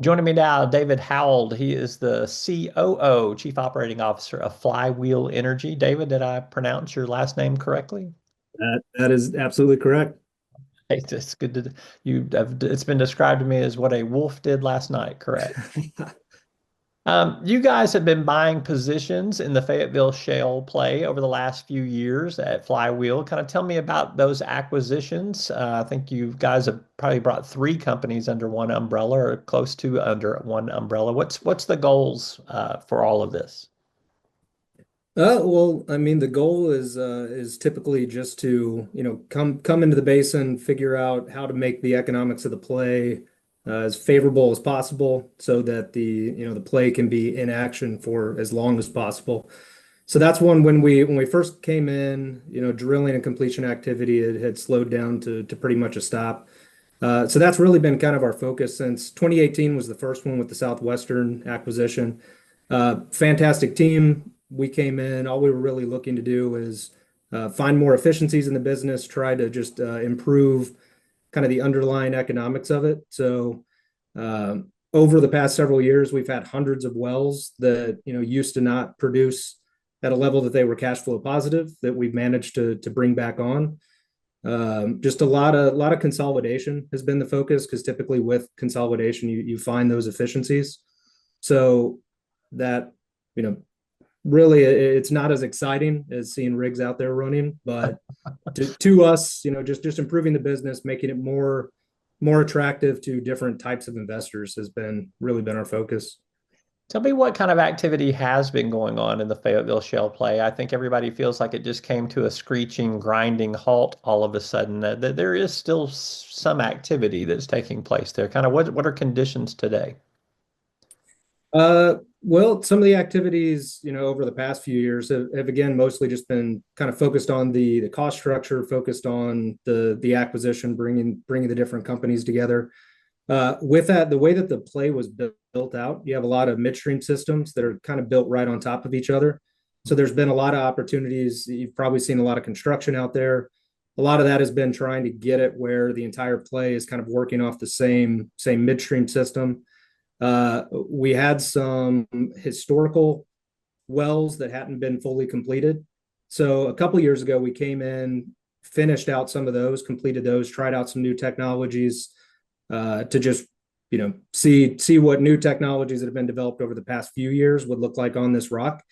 Joining me now, David Howald. He is the COO, Chief Operating Officer of Flywheel Energy. David, did I pronounce your last name correctly? That is absolutely correct. Hey, it's good to it's been described to me as what a wolf did last night, correct? You guys have been buying positions in the Fayetteville Shale play over the last few years at Flywheel. Kind of tell me about those acquisitions. I think you guys have probably brought three companies under one umbrella or close to under one umbrella. What's the goals for all of this? Well, I mean, the goal is typically just to, come into the basin, figure out how to make the economics of the play as favorable as possible so that the play can be in action for as long as possible. So that's one when we first came in, drilling and completion activity had slowed down to pretty much a stop. So that's really been kind of our focus since 2018 was the first one with the Southwestern acquisition. Fantastic team. We came in, all we were really looking to do is find more efficiencies in the business, try to just improve kind of the underlying economics of it. So uh, over the past several years, we've had hundreds of wells that used to not produce at a level that they were cash flow positive that we've managed to bring back on. Just a lot of consolidation has been the focus because typically with consolidation you find those efficiencies. So that you know really it's not as exciting as seeing rigs out there running, but to us, just improving the business, making it more attractive to different types of investors has been really been our focus. Tell me what kind of activity has been going on in the Fayetteville Shale play. I think everybody feels like it just came to a screeching, grinding halt all of a sudden. There is still some activity that's taking place there. Kind of what are conditions today? Well, some of the activities, over the past few years have again mostly just been kind of focused on the cost structure, focused on the acquisition, bringing the different companies together. With that, the way that the play was built out, you have a lot of midstream systems that are kind of built right on top of each other. So there's been a lot of opportunities. You've probably seen a lot of construction out there. A lot of that has been trying to get it where the entire play is kind of working off the same midstream system. We had some historical wells that hadn't been fully completed. So a couple years ago, we came in, finished out some of those, completed those, tried out some new technologies to just see what new technologies that have been developed over the past few years would look like on this rock.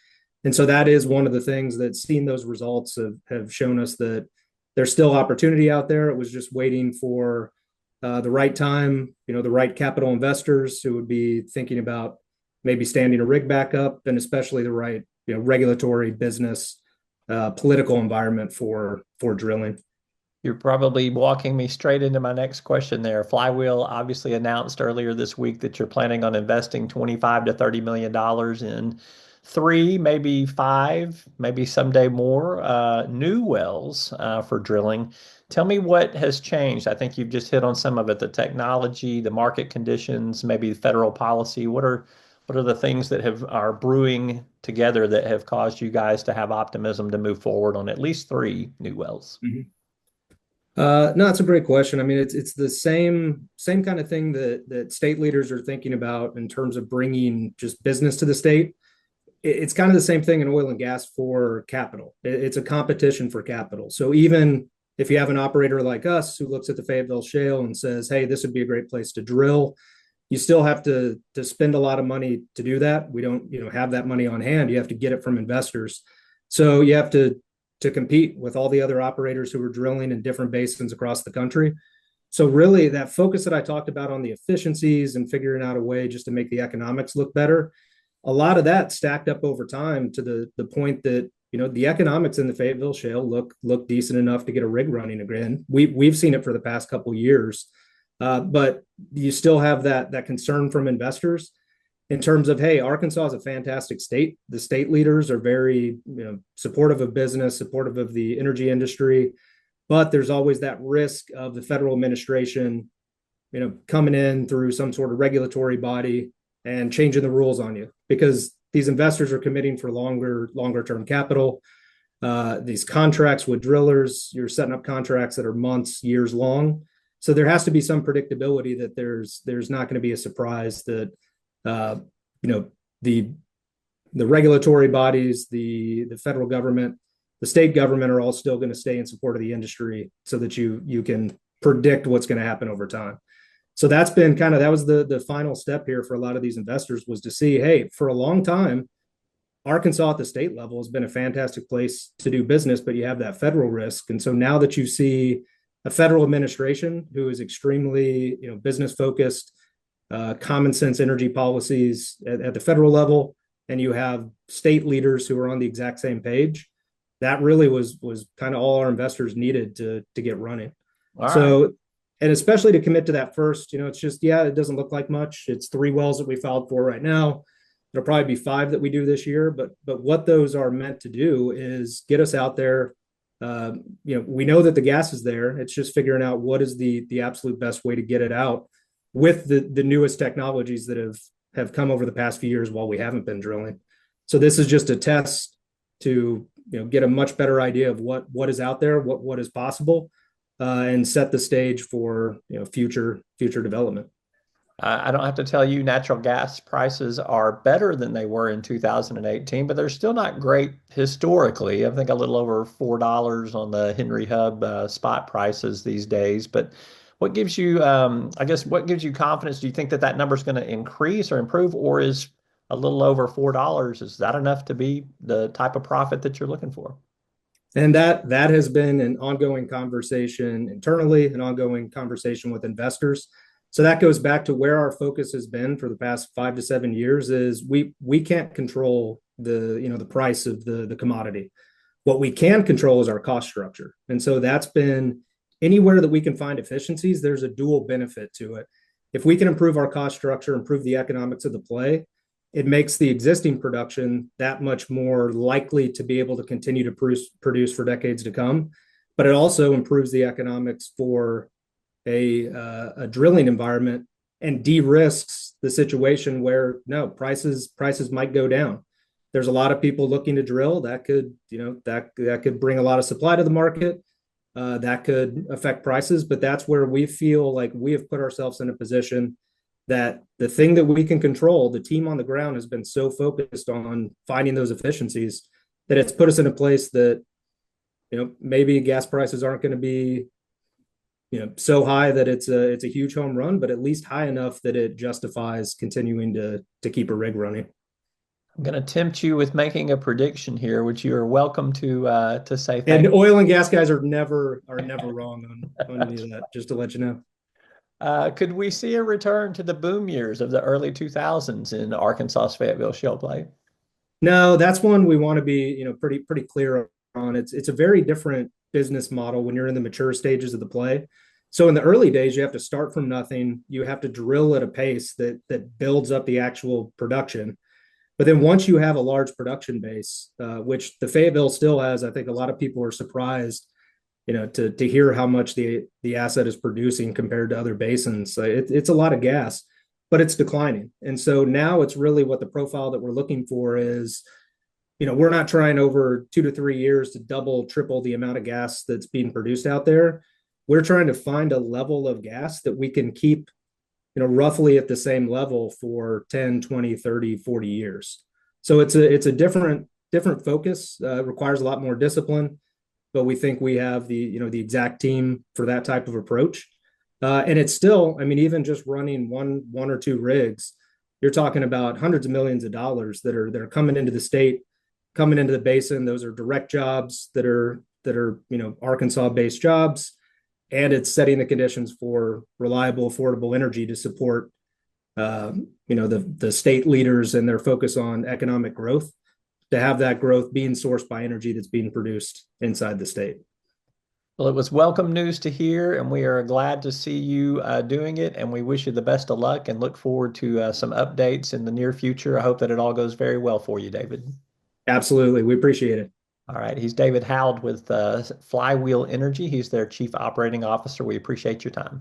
And so that is one of the things that seeing those results have shown us that there's still opportunity out there. It was just waiting for the right time, the right capital investors who would be thinking about maybe standing a rig back up, and especially the right, regulatory, business, political environment for drilling. You're probably walking me straight into my next question there. Flywheel obviously announced earlier this week that you're planning on investing 25 to 30 million dollars in three, maybe five, maybe someday more new wells for drilling. Tell me what has changed. I think you've just hit on some of it, the technology, the market conditions, maybe federal policy. What are the things that have are brewing together that have caused you guys to have optimism to move forward on at least three new wells? Mhm. No, it's a great question. I mean, it's the same kind of thing that state leaders are thinking about in terms of bringing just business to the state. It's kind of the same thing in oil and gas for capital. It's a competition for capital. So even if you have an operator like us who looks at the Fayetteville Shale and says, "Hey, this would be a great place to drill," you still have to spend a lot of money to do that. We don't, have that money on hand. You have to get it from investors. So you have to compete with all the other operators who are drilling in different basins across the country. So really that focus that I talked about on the efficiencies and figuring out a way just to make the economics look better, a lot of that stacked up over time to the point that the economics in the Fayetteville Shale look decent enough to get a rig running again. We've seen it for the past couple of years, but you still have that concern from investors in terms of, hey, Arkansas is a fantastic state. The state leaders are very supportive of business, supportive of the energy industry, but there's always that risk of the federal administration coming in through some sort of regulatory body and changing the rules on you because these investors are committing for longer term capital. These contracts with drillers, you're setting up contracts that are months, years long. So there has to be some predictability that there's not going to be a surprise that uh, you know the the regulatory bodies, the federal government, the state government are all still going to stay in support of the industry so that you can predict what's going to happen over time. So that's been kind of that was the final step here for a lot of these investors was to see, hey, for a long time, Arkansas at the state level has been a fantastic place to do business, but you have that federal risk. And so now that you see a federal administration who is extremely, business focused, common sense energy policies at the federal level, and you have state leaders who are on the exact same page, that really was kind of all our investors needed to get running. All right. So, and especially to commit to that first, it's just, yeah, it doesn't look like much. It's 3 wells that we filed for right now. There'll probably be 5 that we do this year, but what those are meant to do is get us out there. We know that the gas is there. It's just figuring out what is the absolute best way to get it out with the newest technologies that have come over the past few years while we haven't been drilling. So this is just a test to get a much better idea of what is out there, what is possible, and set the stage for future development. I don't have to tell you, natural gas prices are better than they were in 2018, but they're still not great historically. I think a little over $4 on the Henry Hub spot prices these days. But what gives you, I guess, what gives you confidence? Do you think that that number is going to increase or improve, or is a little over $4, is that enough to be the type of profit that you're looking for? And that has been an ongoing conversation internally, an ongoing conversation with investors. So that goes back to where our focus has been for the past 5 to 7 years is we can't control the price of the commodity. What we can control is our cost structure. And so that's been anywhere that we can find efficiencies, there's a dual benefit to it. If we can improve our cost structure, improve the economics of the play, it makes the existing production that much more likely to be able to continue to produce for decades to come. But it also improves the economics for a drilling environment and de-risks the situation where no prices might go down. There's a lot of people looking to drill that could that could bring a lot of supply to the market. That could affect prices, but that's where we feel like we have put ourselves in a position that the thing that we can control, the team on the ground has been so focused on finding those efficiencies that it's put us in a place that maybe gas prices aren't going to be so high that it's a huge home run, but at least high enough that it justifies continuing to keep a rig running. I'm going to tempt you with making a prediction here, which you are welcome to say And thank oil and gas guys are never wrong on any of that, just to let you know. Could we see a return to the boom years of the early 2000s in Arkansas's Fayetteville Shale play? No, that's one we want to be, pretty clear on. It's a very different business model when you're in the mature stages of the play. So in the early days, you have to start from nothing. You have to drill at a pace that builds up the actual production. But then once you have a large production base, which the Fayetteville still has, I think a lot of people are surprised, to hear how much the asset is producing compared to other basins. It's a lot of gas, but it's declining. And so now it's really what the profile that we're looking for is, we're not trying over 2 to 3 years to double, triple the amount of gas that's being produced out there. We're trying to find a level of gas that we can keep roughly at the same level for 10, 20, 30, 40 years. So it's a different focus, requires a lot more discipline, but we think we have the exact team for that type of approach. And it's still, I mean, even just running one or 2 rigs, you're talking about hundreds of millions of dollars that are coming into the state, coming into the basin. Those are direct jobs that are Arkansas based jobs. And it's setting the conditions for reliable, affordable energy to support, the state leaders and their focus on economic growth, to have that growth being sourced by energy that's being produced inside the state. Well, it was welcome news to hear, and we are glad to see you doing it. And we wish you the best of luck and look forward to some updates in the near future. I hope that it all goes very well for you, David. Absolutely. We appreciate it. All right. He's David Howald with Flywheel Energy. He's their Chief Operating Officer. We appreciate your time.